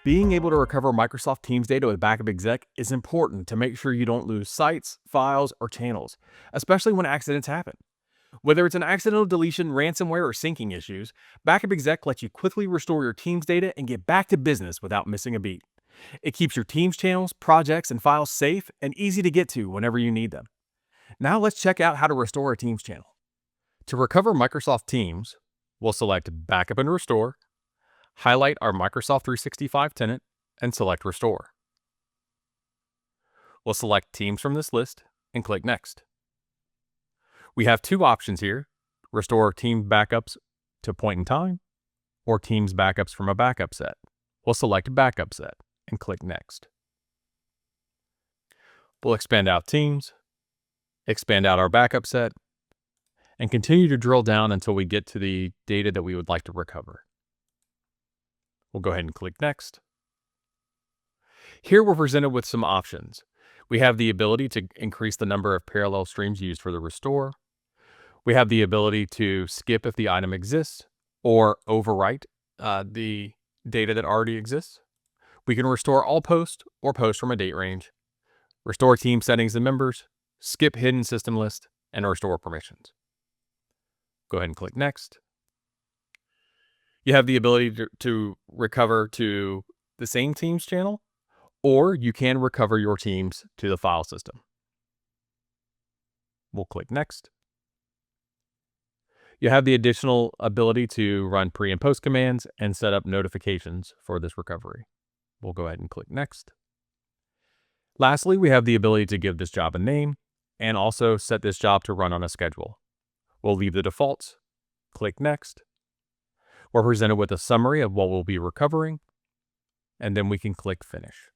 Being able to recover Microsoft Teams data with Backup Exec is important to make sure you don't lose sites, files, or channels, especially when accidents happen. Whether it's an accidental deletion, ransomware, or syncing issues, Backup Exec lets you quickly restore your Teams data and get back to business without missing a beat. It keeps your Teams channels, projects, and files safe and easy to get to whenever you need them. Now let's check out how to restore a Teams channel. To recover Microsoft Teams, we'll select Backup and Restore, highlight our Microsoft 365 tenant, and select Restore. We'll select Teams from this list and click Next. We have two options here: restore Teams backups to point in time, or Teams backups from a backup set. We'll select Backup Set and click Next. We'll expand out Teams, expand out our backup set, and continue to drill down until we get to the data that we would like to recover. We'll go ahead and click Next. Here we're presented with some options. We have the ability to increase the number of parallel streams used for the restore. We have the ability to skip if the item exists or overwrite the data that already exists. We can restore all posts or posts from a date range, restore team settings and members, skip hidden system list, and restore permissions. Go ahead and click Next. You have the ability to recover to the same Teams channel, or you can recover your teams to the file system. We'll click Next. You have the additional ability to run pre and post commands and set up notifications for this recovery. We'll go ahead and click Next. Lastly, we have the ability to give this job a name and also set this job to run on a schedule. We'll leave the defaults, click Next. We're presented with a summary of what we'll be recovering, and then we can click Finish.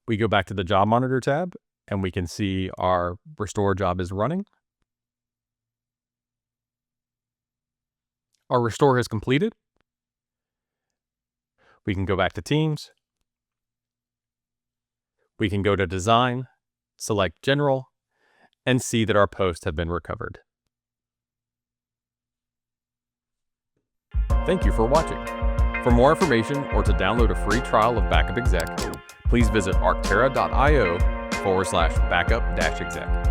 We go back to the Job Monitor tab, and we can see our restore job is running. Our restore has completed. We can go back to Teams. We can go to Design, select General, and see that our posts have been recovered. Thank you for watching. For more information or to download a free trial of Backup Exec, please visit arcterra.io/backup-exec.